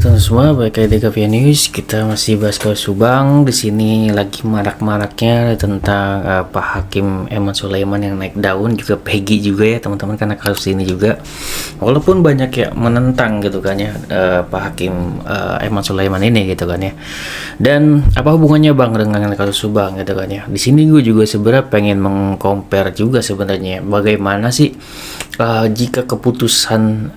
teman-teman semua, balik lagi di Kavia News. Kita masih bahas kasus Subang. Di sini lagi marak-maraknya tentang Pak Hakim Eman Sulaiman yang naik daun, juga Peggy juga ya teman-teman, karena kasus ini juga. Walaupun banyak ya menentang gitu kan ya, Pak Hakim Eman Sulaiman ini gitu kan ya. Dan apa hubungannya Bang dengan kasus Subang gitu kan ya. Di sini gue juga sebenarnya pengen meng-compare juga sebenarnya bagaimana sih jika keputusan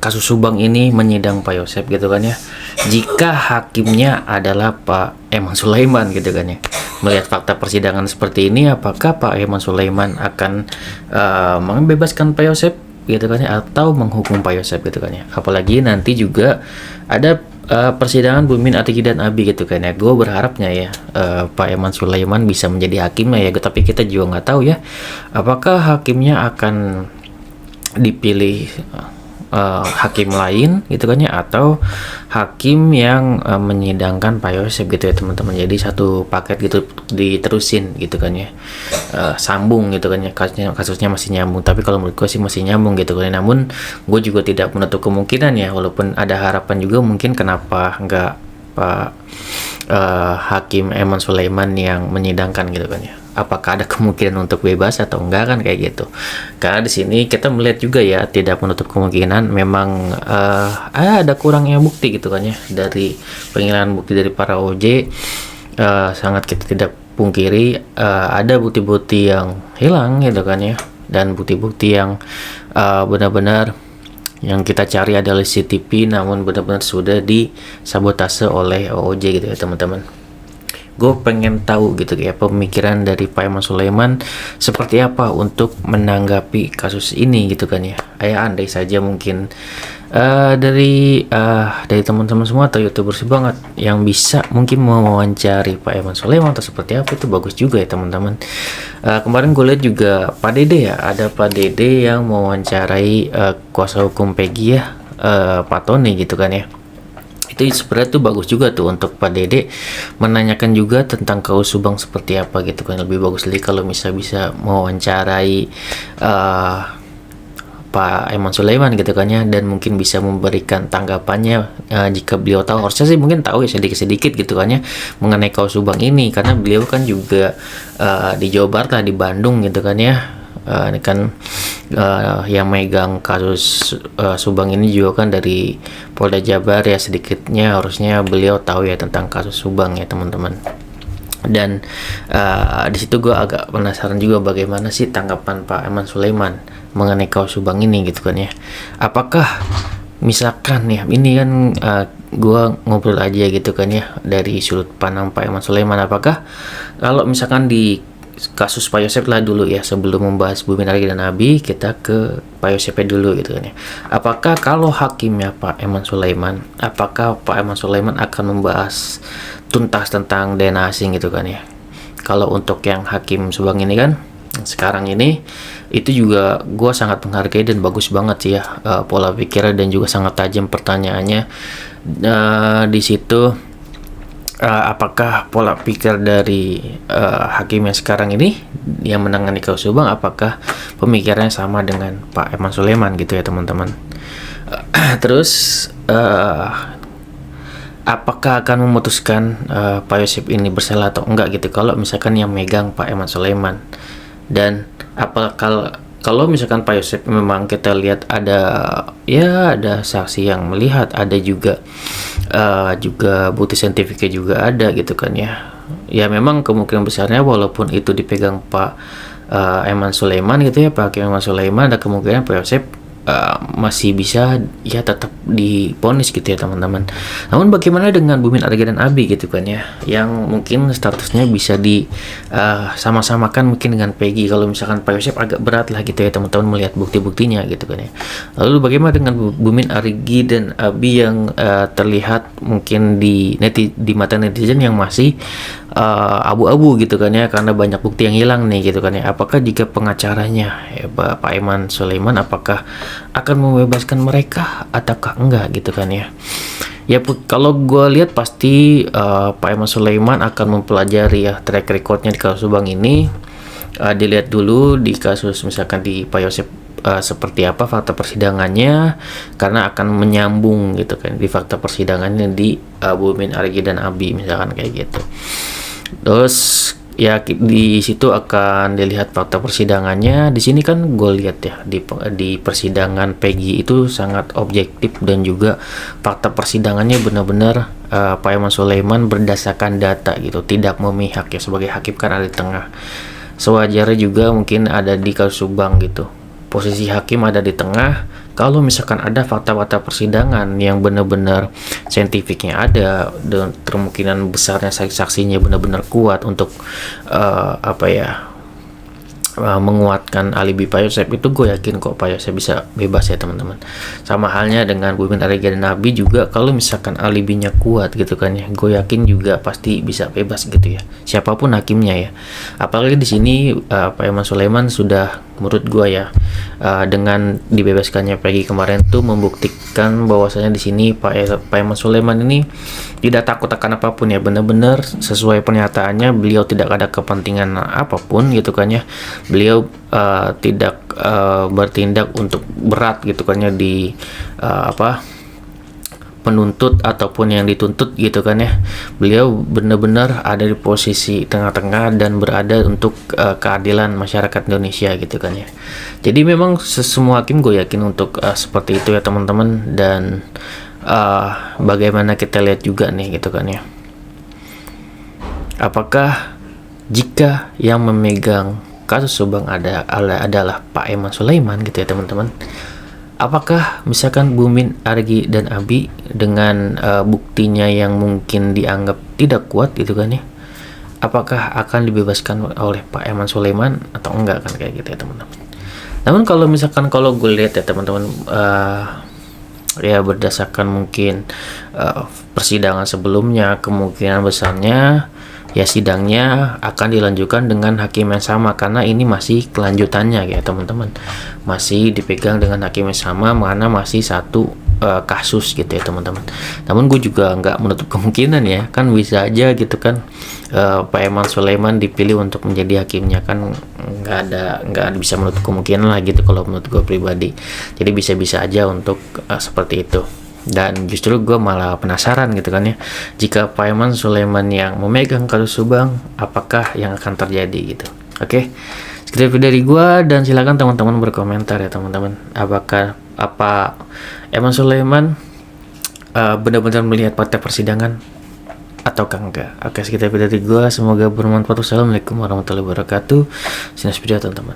kasus Subang ini menyidang Pak Yosep gitu kan ya, jika hakimnya adalah Pak Eman Sulaiman gitu kan ya. Melihat fakta persidangan seperti ini, apakah Pak Eman Sulaiman akan membebaskan Pak Yosep gitu kan ya, atau menghukum Pak Yosep gitu kan ya. Apalagi nanti juga ada persidangan Bumin Atiki dan Abi gitu kan ya. Gue berharapnya ya Pak Eman Sulaiman bisa menjadi hakimnya ya, tapi kita juga nggak tahu ya apakah hakimnya akan dipilih hakim lain gitu kan ya, atau hakim yang menyidangkan Pak Yosep gitu ya teman-teman. Jadi satu paket gitu diterusin gitu kan ya, sambung gitu kan ya, kasusnya masih nyambung. Tapi kalau menurut gue sih masih nyambung gitu kan ya. Namun gue juga tidak menutup kemungkinan ya, walaupun ada harapan juga mungkin kenapa nggak Pak Hakim Eman Sulaiman yang menyidangkan gitu kan ya. Apakah ada kemungkinan untuk bebas atau enggak kan kayak gitu. Karena di sini kita melihat juga ya, tidak menutup kemungkinan memang ada kurangnya bukti gitu kan ya, dari penghilangan bukti dari para OJ. Sangat kita tidak pungkiri ada bukti-bukti yang hilang gitu kan ya, dan bukti-bukti yang benar-benar yang kita cari adalah CCTV, namun benar-benar sudah disabotase oleh OJ gitu ya teman-teman. Gue pengen tahu gitu ya pemikiran dari Pak Eman Sulaiman seperti apa untuk menanggapi kasus ini gitu kan ya. Andai saja mungkin dari teman-teman semua atau YouTubers banget yang bisa mungkin mewawancari Pak Eman Sulaiman atau seperti apa, itu bagus juga ya teman-teman. Kemarin gue lihat juga Pak Dede ya, ada Pak Dede yang mewawancarai kuasa hukum Peggy ya, Pak Tony gitu kan ya. Itu sebenarnya tuh bagus juga tuh untuk Pak Dede menanyakan juga tentang kasus Subang seperti apa gitu kan. Lebih bagus lagi kalau bisa mewawancarai Pak Eman Sulaiman gitu kan ya, dan mungkin bisa memberikan tanggapannya jika beliau tahu. Harusnya sih mungkin tahu ya sedikit-sedikit gitu kan ya mengenai kasus Subang ini, karena beliau kan juga di Jawa Barat lah, di Bandung gitu kan ya. Ini kan yang megang kasus Subang ini juga kan dari Polda Jabar ya, sedikitnya harusnya beliau tahu ya tentang kasus Subang ya teman-teman. Dan di situ gue agak penasaran juga bagaimana sih tanggapan Pak Eman Sulaiman mengenai kasus Subang ini gitu kan ya. Apakah misalkan ya, ini kan gue ngobrol aja gitu kan ya dari sudut pandang Pak Eman Sulaiman, apakah kalau misalkan di kasus Pak Yosep lah dulu ya, sebelum membahas Bumin Atiki dan Abi, kita ke Pak Yosep dulu gitu kan ya. Apakah kalau hakimnya Pak Eman Sulaiman, apakah Pak Eman Sulaiman akan membahas tuntas tentang DNA asing gitu kan ya. Kalau untuk yang hakim Subang ini kan sekarang ini, itu juga gue sangat menghargai dan bagus banget sih ya pola pikirnya, dan juga sangat tajam pertanyaannya di situ. Apakah pola pikir dari hakim yang sekarang ini yang menangani kasus Subang, apakah pemikirannya sama dengan Pak Eman Sulaiman gitu ya teman-teman. Terus apakah akan memutuskan Pak Yosep ini bersalah atau enggak gitu kalau misalkan yang megang Pak Eman Sulaiman. Dan kalau misalkan Pak Yosep memang kita lihat ada saksi yang melihat, ada juga bukti saintifiknya juga ada gitu kan ya. Ya memang kemungkinan besarnya walaupun itu dipegang Pak Eman Sulaiman gitu ya, Pak Hakim Eman Sulaiman, ada kemungkinan Pak Yosep masih bisa ya tetap diponis gitu ya teman-teman. Namun bagaimana dengan Bumin Atiki dan Abi gitu kan ya, yang mungkin statusnya bisa sama-samakan mungkin dengan Peggy. Kalau misalkan Pak Yosep agak berat lah gitu ya teman-teman melihat bukti-buktinya gitu kan ya. Lalu bagaimana dengan Bumin Atiki dan Abi yang terlihat mungkin di mata netizen yang masih abu-abu gitu kan ya, karena banyak bukti yang hilang nih gitu kan ya. Apakah jika pengacaranya Pak Eman Sulaiman apakah akan membebaskan mereka ataukah enggak gitu kan ya. Ya kalau gue lihat pasti Pak Eman Sulaiman akan mempelajari ya track recordnya di kasus Subang ini, dilihat dulu di kasus misalkan di Pak Yosep seperti apa fakta persidangannya, karena akan menyambung gitu kan di fakta persidangannya di Bumin, Argi dan Abi misalkan kayak gitu. Terus ya di situ akan dilihat fakta persidangannya. Di sini kan gue lihat ya di persidangan Peggy itu sangat objektif, dan juga fakta persidangannya benar-benar Pak Eman Sulaiman berdasarkan data gitu, tidak memihak ya. Sebagai hakim kan ada di tengah, sewajarnya juga mungkin ada di kasus Subang gitu, posisi hakim ada di tengah. Kalau misalkan ada fakta-fakta persidangan yang benar-benar saintifiknya ada, dan kemungkinan besarnya saksinya benar-benar kuat untuk menguatkan alibi Pak Yosep, itu gue yakin kok Pak Yosep bisa bebas ya teman-teman. Sama halnya dengan Bumin, Argi dan Abi juga, kalau misalkan alibinya kuat gitu kan ya, gue yakin juga pasti bisa bebas gitu ya, siapapun hakimnya ya. Apalagi di sini Pak Eman Sulaiman sudah, menurut gue ya, dengan dibebaskannya Peggy kemarin tuh membuktikan bahwasanya di sini Pak Eman Sulaiman ini tidak takut akan apapun ya, benar-benar sesuai pernyataannya, beliau tidak ada kepentingan apapun gitu kan ya. Beliau tidak bertindak untuk berat gitu kan ya di penuntut ataupun yang dituntut gitu kan ya. Beliau benar-benar ada di posisi tengah-tengah dan berada untuk keadilan masyarakat Indonesia gitu kan ya. Jadi memang semua hakim gue yakin untuk seperti itu ya teman-teman. Dan bagaimana kita lihat juga nih gitu kan ya, apakah jika yang memegang kasus Subang adalah Pak Eman Sulaiman gitu ya teman-teman, apakah misalkan Bumin, Argi dan Abi dengan buktinya yang mungkin dianggap tidak kuat gitu kan ya, apakah akan dibebaskan oleh Pak Eman Sulaiman atau enggak kan kayak gitu ya teman-teman. Namun kalau misalkan kalau gue lihat ya teman-teman, ya berdasarkan mungkin persidangan sebelumnya, kemungkinan besarnya ya sidangnya akan dilanjutkan dengan hakim yang sama, karena ini masih kelanjutannya ya teman-teman, masih dipegang dengan hakim yang sama, mana masih satu kasus gitu ya teman-teman. Namun gue juga nggak menutup kemungkinan ya, kan bisa aja gitu kan Pak Eman Sulaiman dipilih untuk menjadi hakimnya, kan nggak bisa menutup kemungkinan lah gitu kalau menurut gue pribadi. Jadi bisa-bisa aja untuk seperti itu. Dan justru gue malah penasaran gitu kan ya, jika Pak Eman Sulaiman yang memegang kasus Subang, apakah yang akan terjadi gitu. Oke, sekitar video dari gue, dan silakan teman-teman berkomentar ya teman-teman, apakah Eman Sulaiman benar-benar melihat fakta persidangan ataukah enggak. Oke, sekitar video dari gue, semoga bermanfaat. Wassalamualaikum warahmatullahi wabarakatuh. Sinas video teman-teman.